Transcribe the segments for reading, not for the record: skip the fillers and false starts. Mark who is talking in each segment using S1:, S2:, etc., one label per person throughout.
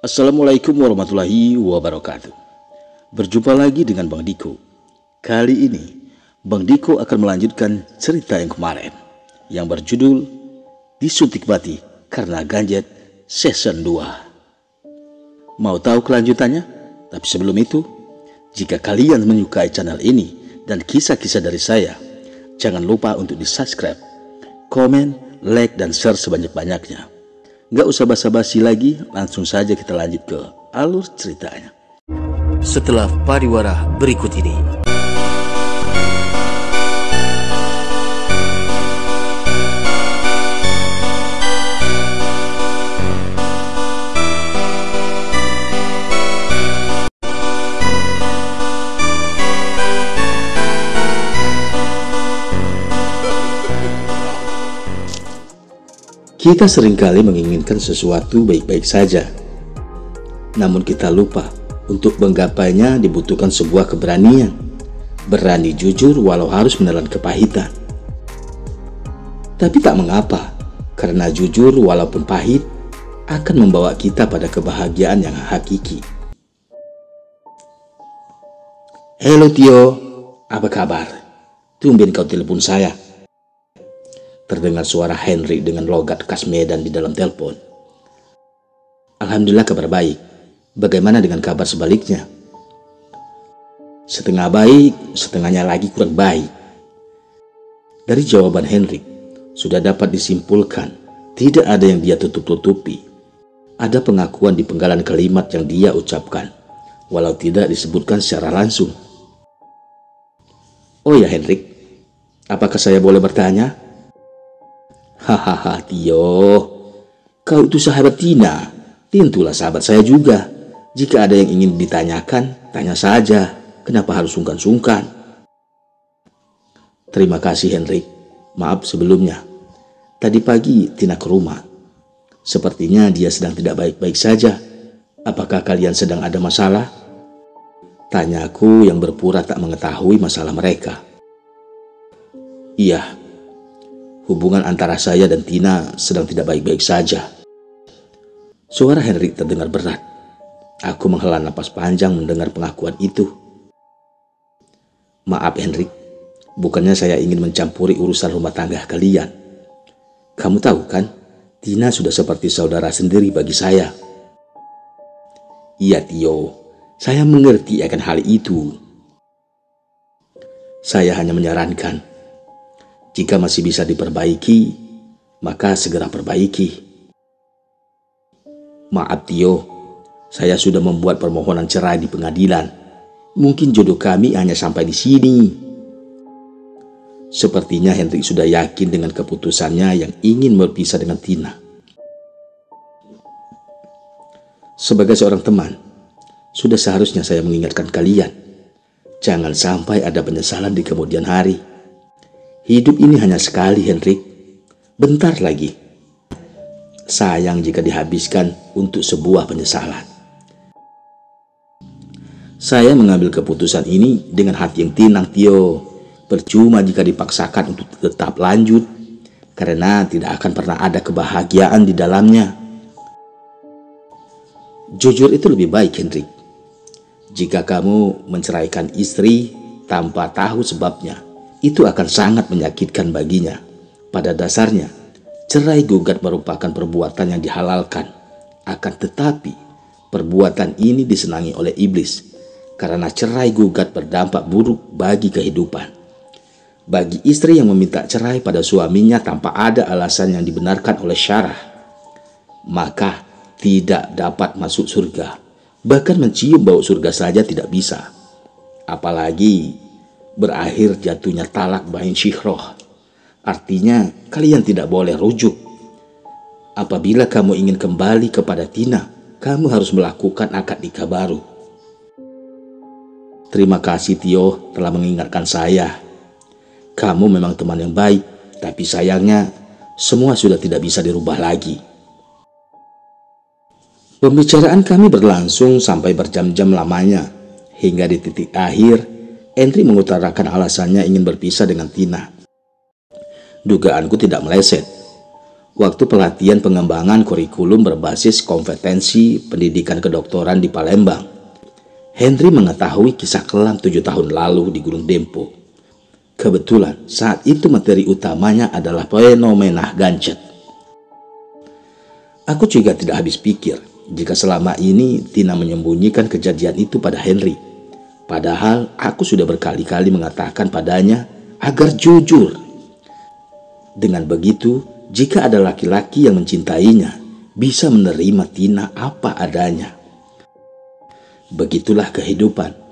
S1: Assalamualaikum warahmatullahi wabarakatuh. Berjumpa lagi dengan Bang Diko. Kali ini Bang Diko akan melanjutkan cerita yang kemarin yang berjudul Disuntik Mati Karena Ganjet Season 2. Mau tahu kelanjutannya? Tapi sebelum itu, jika kalian menyukai channel ini dan kisah-kisah dari saya, jangan lupa untuk di-subscribe, komen, like, dan share sebanyak-banyaknya. Gak usah basa-basi lagi, langsung saja kita lanjut ke alur ceritanya.
S2: Setelah pariwara berikut ini.
S1: Kita seringkali menginginkan sesuatu baik-baik saja, namun kita lupa untuk menggapainya dibutuhkan sebuah keberanian. Berani jujur walau harus menelan kepahitan. Tapi tak mengapa, karena jujur walaupun pahit akan membawa kita pada kebahagiaan yang hakiki. Halo Tio, apa kabar? Tumben kau telepon saya. Terdengar suara Henry dengan logat khas Medan di dalam telepon. Alhamdulillah kabar baik. Bagaimana dengan kabar sebaliknya? Setengah baik, setengahnya lagi kurang baik. Dari jawaban Henry, sudah dapat disimpulkan tidak ada yang dia tutup-tutupi. Ada pengakuan di penggalan kalimat yang dia ucapkan, walau tidak disebutkan secara langsung. Oh ya Henry, apakah saya boleh bertanya? Hahaha Tio, kau itu sahabat Tina, tentulah sahabat saya juga. Jika ada yang ingin ditanyakan, tanya saja, kenapa harus sungkan-sungkan? Terima kasih Henry, maaf sebelumnya. Tadi pagi Tina ke rumah, sepertinya dia sedang tidak baik-baik saja. Apakah kalian sedang ada masalah? Tanyaku yang berpura tak mengetahui masalah mereka. Iya, hubungan antara saya dan Tina sedang tidak baik-baik saja. Suara Henry terdengar berat. Aku menghela napas panjang mendengar pengakuan itu. Maaf Henry, bukannya saya ingin mencampuri urusan rumah tangga kalian. Kamu tahu kan, Tina sudah seperti saudara sendiri bagi saya. Iya Tio, saya mengerti akan hal itu. Saya hanya menyarankan, jika masih bisa diperbaiki, maka segera perbaiki. Maaf Tio, saya sudah membuat permohonan cerai di pengadilan. Mungkin jodoh kami hanya sampai di sini. Sepertinya Henry sudah yakin dengan keputusannya yang ingin berpisah dengan Tina. Sebagai seorang teman, sudah seharusnya saya mengingatkan kalian. Jangan sampai ada penyesalan di kemudian hari. Hidup ini hanya sekali, Henry. Bentar lagi. Sayang jika dihabiskan untuk sebuah penyesalan. Saya mengambil keputusan ini dengan hati yang tenang, Tio. Percuma jika dipaksakan untuk tetap lanjut, karena tidak akan pernah ada kebahagiaan di dalamnya. Jujur itu lebih baik, Henry. Jika kamu menceraikan istri tanpa tahu sebabnya, itu akan sangat menyakitkan baginya. Pada dasarnya, cerai gugat merupakan perbuatan yang dihalalkan. Akan tetapi, perbuatan ini disenangi oleh iblis, karena cerai gugat berdampak buruk bagi kehidupan. Bagi istri yang meminta cerai pada suaminya tanpa ada alasan yang dibenarkan oleh syarah, maka tidak dapat masuk surga. Bahkan mencium bau surga saja tidak bisa. Apalagi berakhir jatuhnya talak bain syihroh. Artinya kalian tidak boleh rujuk. Apabila kamu ingin kembali kepada Tina, kamu harus melakukan akad nikah baru. Terima kasih Tio telah mengingatkan saya. Kamu memang teman yang baik, tapi sayangnya semua sudah tidak bisa dirubah lagi. Pembicaraan kami berlangsung sampai berjam-jam lamanya. Hingga di titik akhir, Henry mengutarakan alasannya ingin berpisah dengan Tina. Dugaanku tidak meleset. waktu pelatihan pengembangan kurikulum berbasis kompetensi pendidikan kedokteran di Palembang. Henry mengetahui kisah kelam 7 tahun lalu di Gunung Dempo. Kebetulan saat itu materi utamanya adalah fenomena Ganjet. Aku juga tidak habis pikir jika selama ini Tina menyembunyikan kejadian itu pada Henry. Padahal aku sudah berkali-kali mengatakan padanya agar jujur. Dengan begitu, jika ada laki-laki yang mencintainya, bisa menerima Tina apa adanya. Begitulah kehidupan.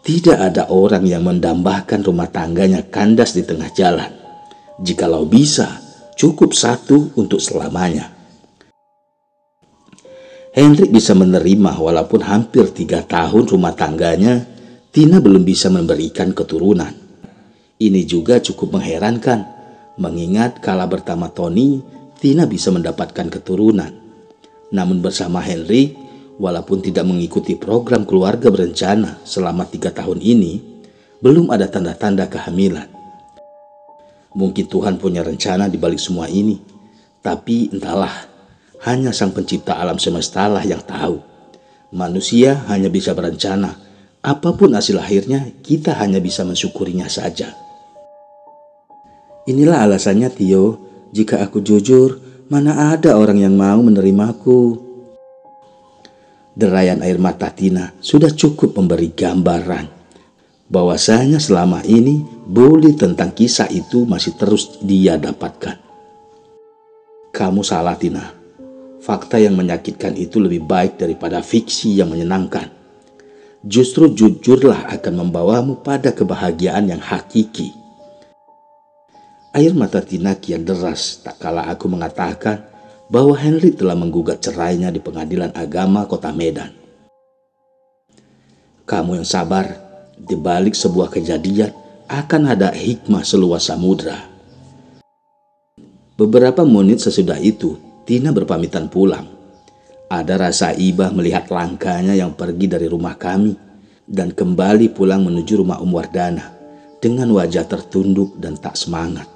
S1: Tidak ada orang yang mendambakan rumah tangganya kandas di tengah jalan. Jikalau bisa, cukup satu untuk selamanya. Hendrik bisa menerima walaupun hampir 3 tahun rumah tangganya, Tina belum bisa memberikan keturunan. Ini juga cukup mengherankan, mengingat kala bersama Tony, Tina bisa mendapatkan keturunan. Namun bersama Henry, walaupun tidak mengikuti program keluarga berencana selama 3 tahun ini, belum ada tanda-tanda kehamilan. Mungkin Tuhan punya rencana di balik semua ini, tapi entahlah, hanya Sang Pencipta alam semesta lah yang tahu. Manusia hanya bisa berencana, apapun hasil akhirnya kita hanya bisa mensyukurinya saja. Inilah alasannya Tio, jika aku jujur, mana ada orang yang mau menerimaku. Derayan air mata Tina sudah cukup memberi gambaran bahwasanya selama ini buli tentang kisah itu masih terus dia dapatkan. Kamu salah Tina. Fakta yang menyakitkan itu lebih baik daripada fiksi yang menyenangkan. Justru jujurlah akan membawamu pada kebahagiaan yang hakiki. Air mata Tina kian deras tak kala aku mengatakan bahwa Henry telah menggugat cerainya di Pengadilan Agama Kota Medan. Kamu yang sabar, di balik sebuah kejadian akan ada hikmah seluas samudra. Beberapa menit sesudah itu, Tina berpamitan pulang. Ada rasa iba melihat langkahnya yang pergi dari rumah kami dan kembali pulang menuju rumah Wardana dengan wajah tertunduk dan tak semangat.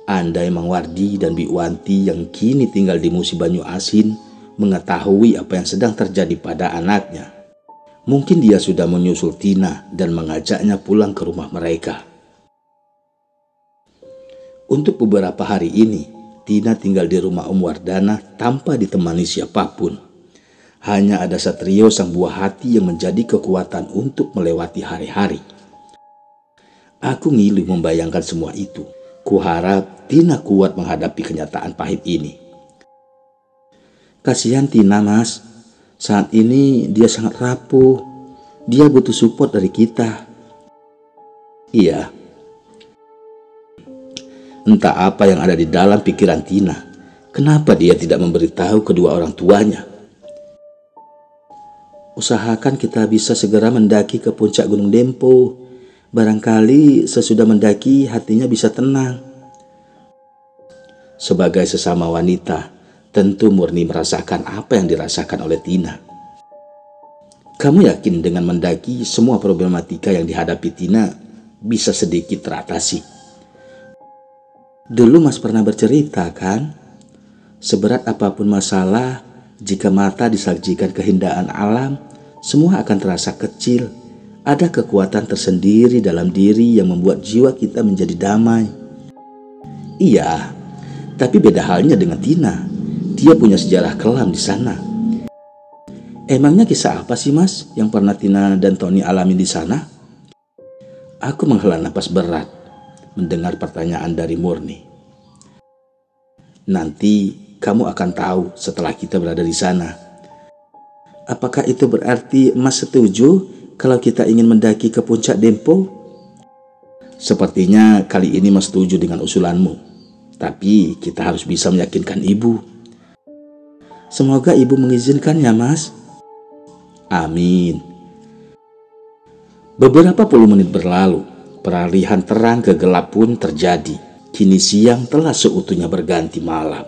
S1: Andai Mang Wardi dan Bi Wanti yang kini tinggal di Musi Banyu Asin mengetahui apa yang sedang terjadi pada anaknya, mungkin dia sudah menyusul Tina dan mengajaknya pulang ke rumah mereka. Untuk beberapa hari ini, Tina tinggal di rumah Wardana tanpa ditemani siapapun. Hanya ada Satrio sang buah hati yang menjadi kekuatan untuk melewati hari-hari. Aku ngilu membayangkan semua itu. Kuharap Tina kuat menghadapi kenyataan pahit ini. Kasihan Tina, Mas. Saat ini dia sangat rapuh. Dia butuh support dari kita. Iya. Entah apa yang ada di dalam pikiran Tina. Kenapa dia tidak memberitahu kedua orang tuanya? Usahakan kita bisa segera mendaki ke puncak Gunung Dempo. Barangkali sesudah mendaki hatinya bisa tenang. Sebagai sesama wanita, tentu Murni merasakan apa yang dirasakan oleh Tina. Kamu yakin dengan mendaki semua problematika yang dihadapi Tina bisa sedikit teratasi? Dulu Mas pernah bercerita kan, seberat apapun masalah, jika mata disajikan keindahan alam, semua akan terasa kecil. Ada kekuatan tersendiri dalam diri yang membuat jiwa kita menjadi damai. Iya, tapi beda halnya dengan Tina. Dia punya sejarah kelam di sana. Emangnya kisah apa sih Mas yang pernah Tina dan Tony alami di sana? Aku menghela napas berat mendengar pertanyaan dari Murni. Nanti kamu akan tahu setelah kita berada di sana. Apakah itu berarti Mas setuju kalau kita ingin mendaki ke puncak Dempo? Sepertinya kali ini Mas setuju dengan usulanmu. Tapi kita harus bisa meyakinkan ibu. Semoga ibu mengizinkan ya Mas. Amin. Beberapa puluh menit berlalu. Peralihan terang ke gelap pun terjadi. Kini siang telah seutuhnya berganti malam.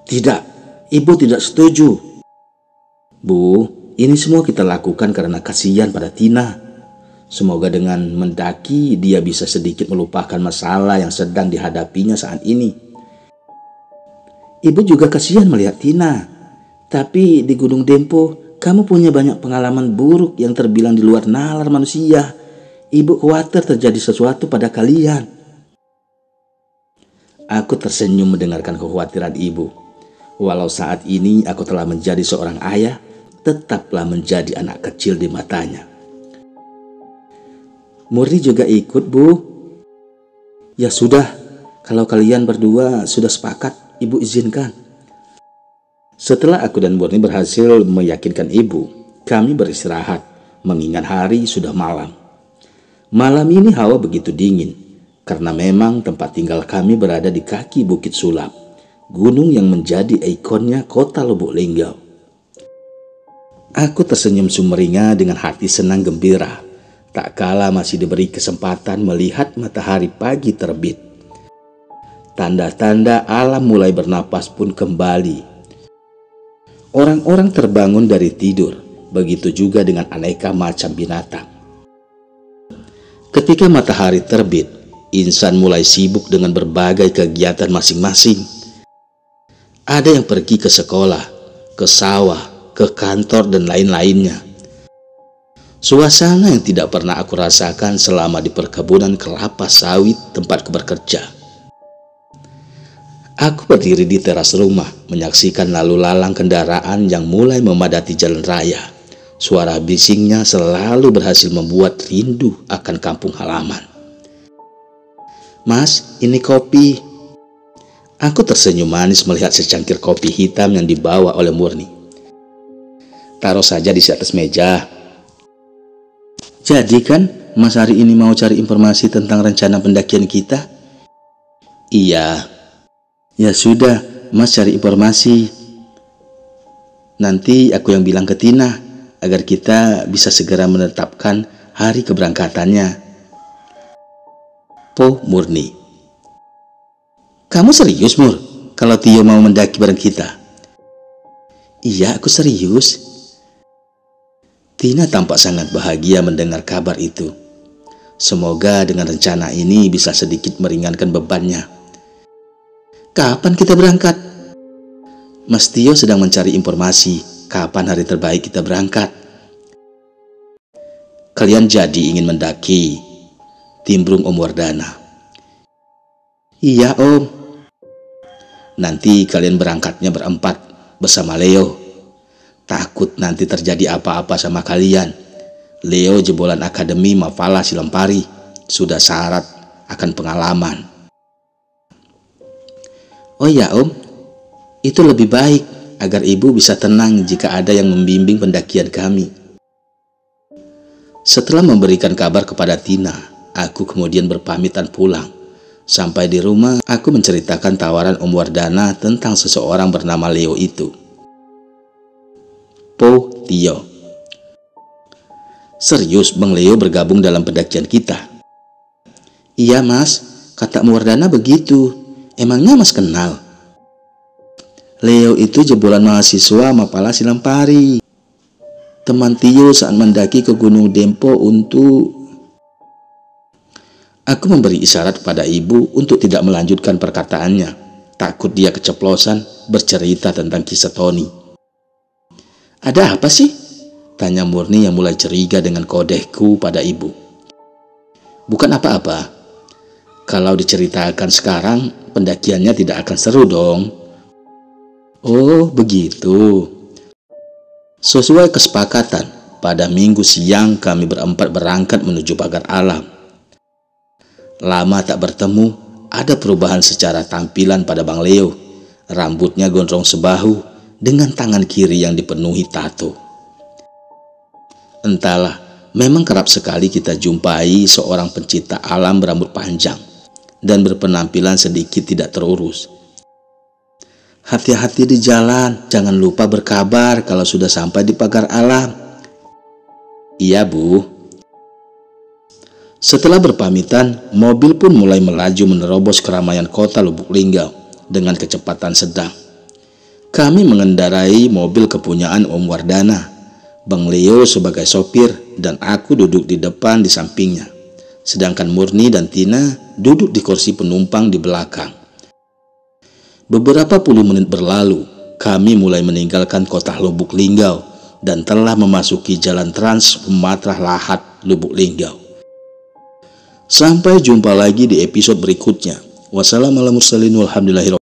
S1: Tidak, ibu tidak setuju. Bu, ini semua kita lakukan karena kasihan pada Tina. Semoga dengan mendaki dia bisa sedikit melupakan masalah yang sedang dihadapinya saat ini. Ibu juga kasihan melihat Tina. Tapi di Gunung Dempo, kamu punya banyak pengalaman buruk yang terbilang di luar nalar manusia. Ibu khawatir terjadi sesuatu pada kalian. Aku tersenyum mendengarkan kekhawatiran ibu. Walau saat ini aku telah menjadi seorang ayah, tetaplah menjadi anak kecil di matanya. Murni juga ikut, Bu. Ya sudah, kalau kalian berdua sudah sepakat, Ibu izinkan. Setelah aku dan Murni berhasil meyakinkan ibu, kami beristirahat, mengingat hari sudah malam. Malam ini hawa begitu dingin, karena memang tempat tinggal kami berada di kaki Bukit Sulap, gunung yang menjadi ikonnya kota Lubuk Linggau. Aku tersenyum sumringah dengan hati senang gembira, tak kala masih diberi kesempatan melihat matahari pagi terbit. Tanda-tanda alam mulai bernapas pun kembali. Orang-orang terbangun dari tidur, begitu juga dengan aneka macam binatang. Ketika matahari terbit, insan mulai sibuk dengan berbagai kegiatan masing-masing. Ada yang pergi ke sekolah, ke sawah, ke kantor, dan lain-lainnya. Suasana yang tidak pernah aku rasakan selama di perkebunan kelapa sawit tempatku bekerja. Aku berdiri di teras rumah, menyaksikan lalu lalang kendaraan yang mulai memadati jalan raya. Suara bisingnya selalu berhasil membuat rindu akan kampung halaman. Mas, ini kopi. Aku tersenyum manis melihat secangkir kopi hitam yang dibawa oleh Murni. Taruh saja di atas meja. Jadi kan Mas hari ini mau cari informasi tentang rencana pendakian kita? Iya. Ya sudah, Mas cari informasi. Nanti aku yang bilang ke Tina agar kita bisa segera menetapkan hari keberangkatannya. Po Murni. Kamu serius, Mur? Kalau Tio mau mendaki bareng kita? Iya, aku serius. Tina tampak sangat bahagia mendengar kabar itu. Semoga dengan rencana ini bisa sedikit meringankan bebannya. Kapan kita berangkat? Mas Tio sedang mencari informasi kapan hari terbaik kita berangkat. Kalian jadi ingin mendaki? Timbrung Om Wardana. Iya, Om. Nanti kalian berangkatnya berempat bersama Leo. Takut nanti terjadi apa-apa sama kalian. Leo jebolan Akademi Mapala Silempari, sudah syarat akan pengalaman. Oh ya, Om, itu lebih baik agar ibu bisa tenang jika ada yang membimbing pendakian kami. Setelah memberikan kabar kepada Tina, aku kemudian berpamitan pulang. Sampai di rumah, aku menceritakan tawaran Om Wardana tentang seseorang bernama Leo itu. Po Tio. Serius Bang Leo bergabung dalam pendakian kita? Iya Mas, kata Om Wardana begitu. Emangnya Mas kenal? Leo itu jebolan mahasiswa Mapala Silempari. Teman Tio saat mendaki ke Gunung Dempo untuk... Aku memberi isyarat pada ibu untuk tidak melanjutkan perkataannya. Takut dia keceplosan bercerita tentang kisah Tony. Ada apa sih? Tanya Murni yang mulai curiga dengan kodehku pada ibu. Bukan apa-apa. Kalau diceritakan sekarang, pendakiannya tidak akan seru dong. Oh, begitu. Sesuai kesepakatan, pada minggu siang kami berempat berangkat menuju pagar alam. Lama tak bertemu, ada perubahan secara tampilan pada Bang Leo. Rambutnya gondrong sebahu dengan tangan kiri yang dipenuhi tato. Entahlah, memang kerap sekali kita jumpai seorang pencinta alam berambut panjang dan berpenampilan sedikit tidak terurus. Hati-hati di jalan, jangan lupa berkabar kalau sudah sampai di pagar alam. Iya, Bu. Setelah berpamitan, mobil pun mulai melaju menerobos keramaian kota Lubuk Linggau dengan kecepatan sedang. Kami mengendarai mobil kepunyaan Om Wardana. Bang Leo sebagai sopir dan aku duduk di depan di sampingnya. Sedangkan Murni dan Tina duduk di kursi penumpang di belakang. Beberapa puluh menit berlalu, kami mulai meninggalkan kota Lubuk Linggau dan telah memasuki jalan trans Pematrah Lahat Lubuk Linggau. Sampai jumpa lagi di episode berikutnya. Wassalamualaikum warahmatullahi wabarakatuh.